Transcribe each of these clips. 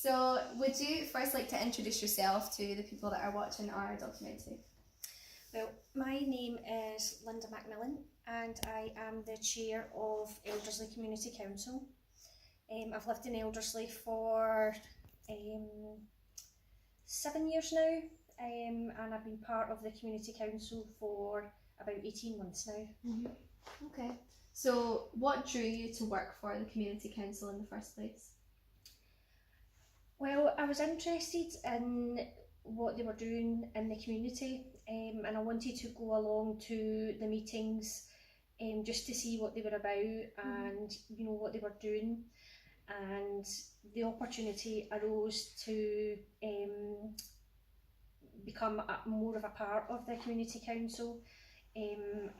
So, would you first like to introduce yourself to the people that are watching our documentary? Well, my name is Linda Macmillan and I am the chair of Elderslie Community Council. I've lived in Elderslie for 7 years now, and I've been part of the Community Council for about 18 months now. Okay. So, what drew you to work for the Community Council in the first place? Well, I was interested in what they were doing in the community, and I wanted to go along to the meetings just to see what they were about and what they were doing. And the opportunity arose to become more of a part of the community council, and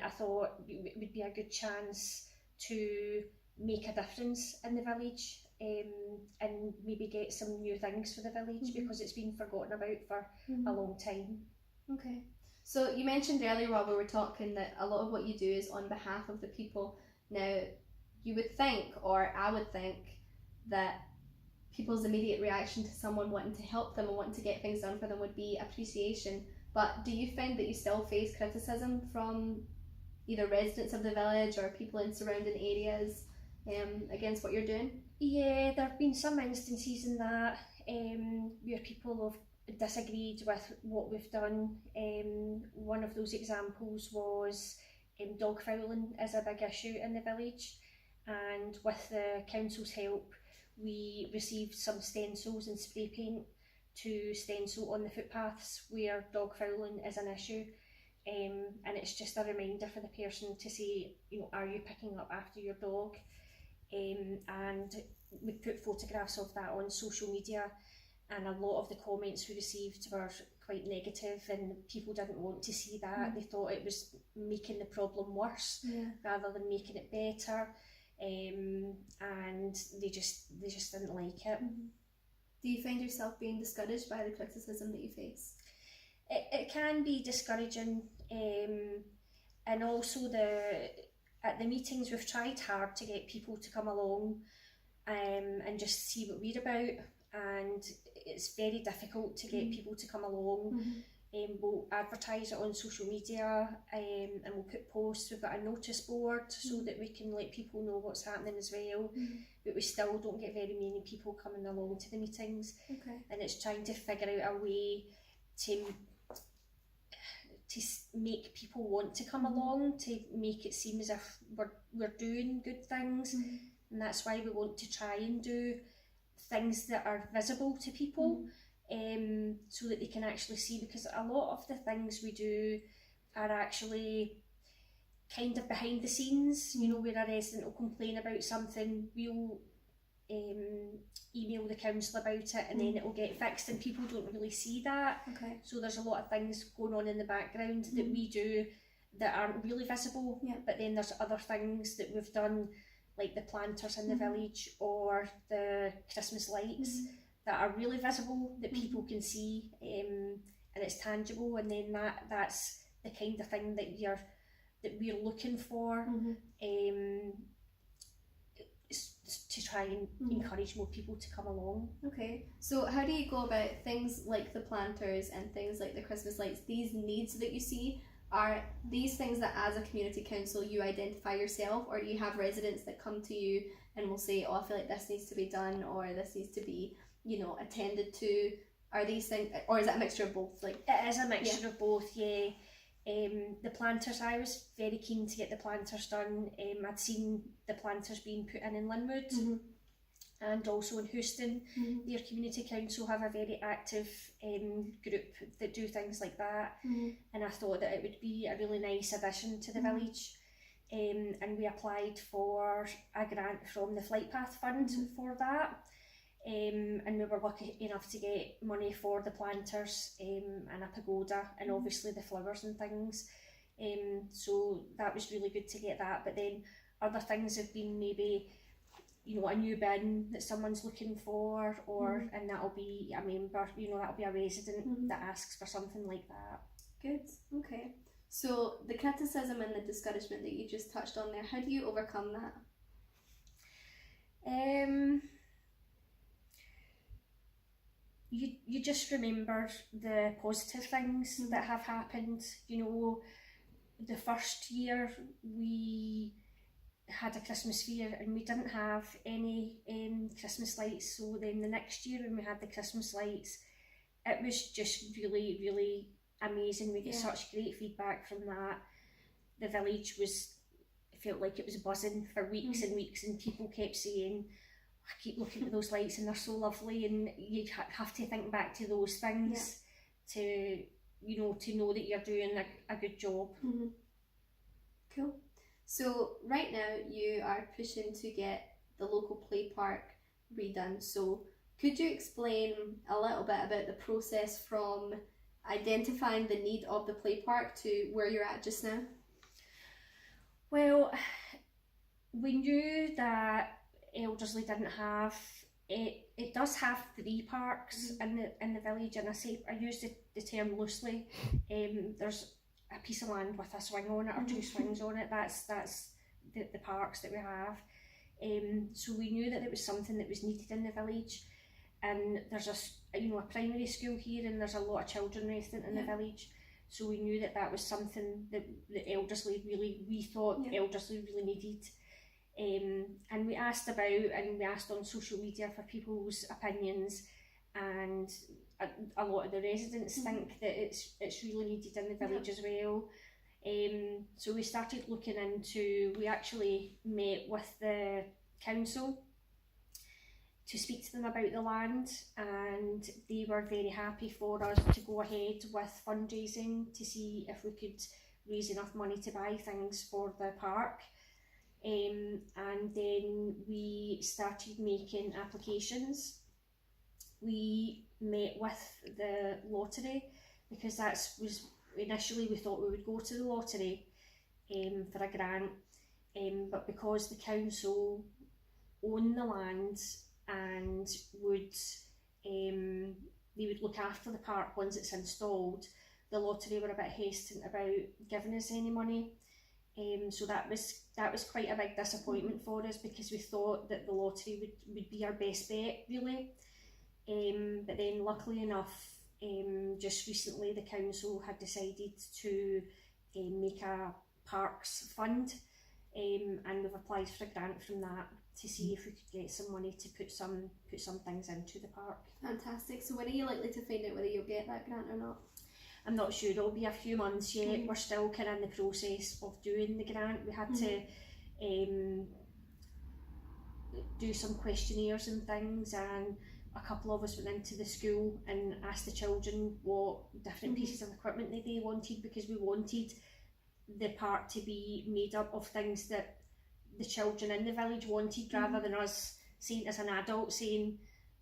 I thought it would be a good chance to make a difference in the village, and maybe get some new things for the village because it's been forgotten about for a long time. Okay. So you mentioned earlier while we were talking that a lot of what you do is on behalf of the people. Now, you would think, or I would think, that people's immediate reaction to someone wanting to help them and wanting to get things done for them would be appreciation. But do you find that you still face criticism from either residents of the village or people in surrounding areas against what you're doing? Yeah, there have been some instances in that where people have disagreed with what we've done. One of those examples was dog fouling is a big issue in the village, and with the council's help we received some stencils and spray paint to stencil on the footpaths where dog fouling is an issue, and it's just a reminder for the person to say, are you picking up after your dog? And we put photographs of that on social media, and a lot of the comments we received were quite negative, and people didn't want to see that. They thought it was making the problem worse rather than making it better, and they just didn't like it. Do you find yourself being discouraged by the criticism that you face? It can be discouraging, and also at the meetings we've tried hard to get people to come along and just see what we're about, and it's very difficult to get people to come along. We'll advertise it on social media, and we'll put posts. We've got a notice board so that we can let people know what's happening as well, but we still don't get very many people coming along to the meetings. And it's trying to figure out a way to make people want to come along, to make it seem as if we're doing good things, and that's why we want to try and do things that are visible to people, so that they can actually see, because a lot of the things we do are actually kind of behind the scenes. Where a resident will complain about something, we'll email the council about it, and then it will get fixed, and people don't really see that. So there's a lot of things going on in the background that we do that aren't really visible, but then there's other things that we've done, like the planters in the village or the Christmas lights, that are really visible, that people can see, and it's tangible, and then that's the kind of thing that we're looking for, to try and encourage more people to come along. Okay, so how do you go about things like the planters and things like the Christmas lights? These needs that you see, are these things that as a community council you identify yourself, or do you have residents that come to you and will say, I feel like this needs to be done, or this needs to be attended to? Are these things, or is it a mixture of both? It is a mixture of both, yeah. The planters, I was very keen to get the planters done. I'd seen the planters being put in Linwood, and also in Houston. Their community council have a very active group that do things like that, and I thought that it would be a really nice addition to the village, and we applied for a grant from the Flight Path Fund for that. And we were lucky enough to get money for the planters, and a pagoda, and obviously the flowers and things, so that was really good to get that. But then other things have been maybe a new bin that someone's looking for, or and that'll be a member, that'll be a resident that asks for something like that. Good, okay. So the criticism and the discouragement that you just touched on there, how do you overcome that? you just remember the positive things that have happened. You know, the first year we had a Christmas fair and we didn't have any Christmas lights, so then the next year when we had the Christmas lights, it was just really, really amazing. We got such great feedback from that. The village felt like it was buzzing for weeks and weeks, and people kept saying, I keep looking at those lights and they're so lovely, and you have to think back to those things to, you know, to know that you're doing a good job. Cool. So right now you are pushing to get the local play park redone. So could you explain a little bit about the process from identifying the need of the play park to where you're at just now? Well, we knew that Elderslie didn't have it. It does have 3 parks in the village, and I use the term loosely. There's a piece of land with a swing on it or 2 swings on it. That's the parks that we have. So we knew that it was something that was needed in the village, and there's a primary school here, and there's a lot of children resident in the village. So we knew that was something that Elderslie we thought Elderslie really needed. And we asked about, and we asked on social media for people's opinions, and a lot of the residents think that it's really needed in the village as well. So we started looking we actually met with the council to speak to them about the land, and they were very happy for us to go ahead with fundraising to see if we could raise enough money to buy things for the park. And then we started making applications. We met with the lottery, because initially we thought we would go to the lottery for a grant, but because the council own the land and they would look after the park once it's installed, the lottery were a bit hesitant about giving us any money. So that was quite a big disappointment for us, because we thought that the lottery would be our best bet, really. But then luckily enough, just recently the council had decided to make a parks fund, and we've applied for a grant from that to see if we could get some money to put some things into the park. Fantastic. So when are you likely to find out whether you'll get that grant or not? I'm not sure, it'll be a few months yet. We're still kind of in the process of doing the grant. We had to do some questionnaires and things, and a couple of us went into the school and asked the children what different pieces of equipment they wanted, because we wanted the park to be made up of things that the children in the village wanted, rather than us saying as an adult saying,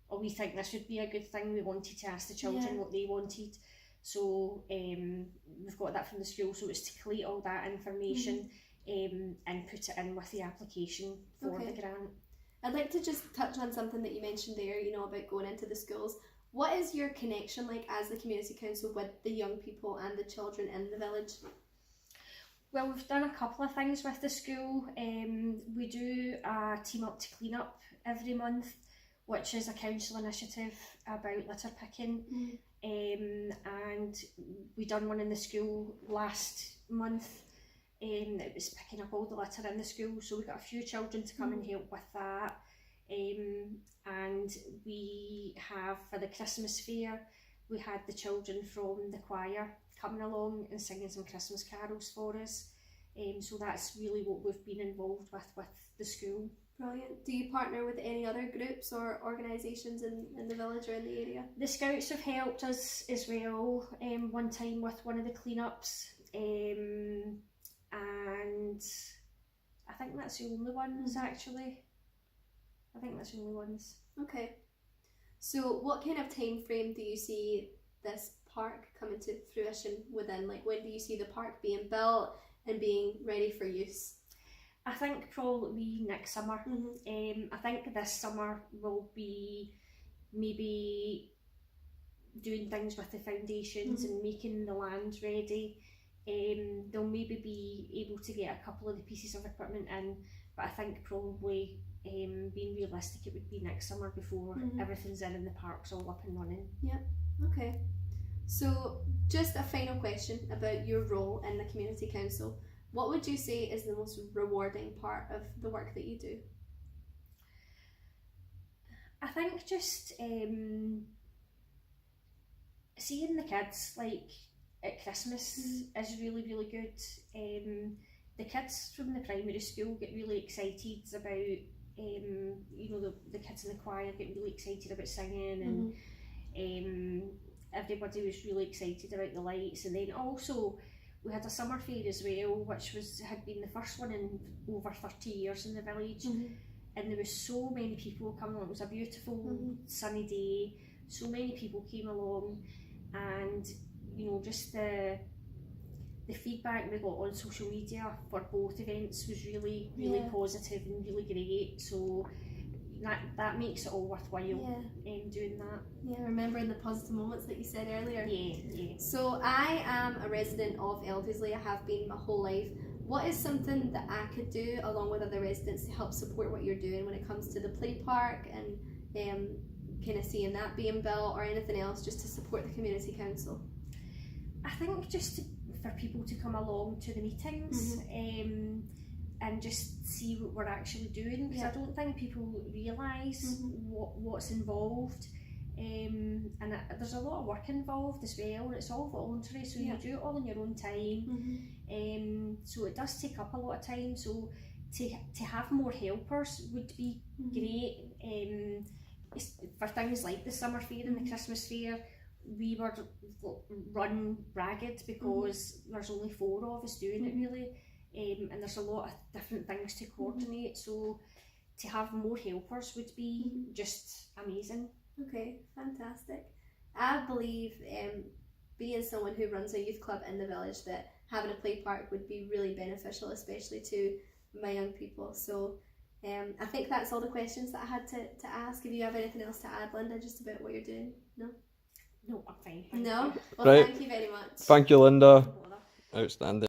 oh, we think this would be a good thing. We wanted to ask the children what they wanted. So we've got that from the school, so it's to collate all that information and put it in with the application for the grant. I'd like to just touch on something that you mentioned there, about going into the schools. What is your connection like as the community council with the young people and the children in the village? Well, we've done a couple of things with the school. We do a Team Up to Clean Up every month, which is a council initiative about litter picking. And we done one in the school last month. It was picking up all the litter in the school, so we got a few children to come and help with that. And we have, for the Christmas fair, we had the children from the choir coming along and singing some Christmas carols for us. So that's really what we've been involved with the school. Brilliant. Do you partner with any other groups or organisations in the village or in the area? The Scouts have helped us as well, one time with one of the cleanups, and I think that's the only ones actually. I think that's the only ones. Okay. So what kind of time frame do you see this park coming to fruition within? Like, when do you see the park being built and being ready for use? I think probably next summer. I think this summer will be maybe doing things with the foundations and making the land ready. They'll maybe be able to get a couple of the pieces of equipment in, but I think probably being realistic, it would be next summer before everything's in the park's all up and running. Okay. So just a final question about your role in the Community Council. What would you say is the most rewarding part of the work that you do? I think just seeing the kids like at Christmas is really, really good. The kids from the primary school get really excited about, the kids in the choir get really excited about singing, and everybody was really excited about the lights. And then also we had a summer fair as well, which had been the first one in over 30 years in the village. And there was so many people coming along. It was a beautiful sunny day, so many people came along, and just the feedback we got on social media for both events was really, really positive and really great. So that makes it all worthwhile doing that. Yeah, remembering the positive moments that you said earlier. Yeah. So I am a resident of Elderslie. I have been my whole life. What is something that I could do along with other residents to help support what you're doing when it comes to the play park and kind of seeing that being built, or anything else just to support the Community Council? I think just for people to come along to the meetings and just see what we're actually doing, because I don't think people realise what's involved. And there's a lot of work involved as well, and it's all voluntary, so you do it all in your own time. So it does take up a lot of time, so to have more helpers would be great. For things like the summer fair and the Christmas fair, we were run ragged because there's only 4 of us doing it really, and there's a lot of different things to coordinate, so to have more helpers would be just amazing. Okay, fantastic. I believe being someone who runs a youth club in the village, that having a play park would be really beneficial, especially to my young people. So I think that's all the questions that I had to ask. If you have anything else to add, Linda, just about what you're doing? No, I'm fine. No? You. Well, Right. Thank you very much. Thank you, Linda. Outstanding.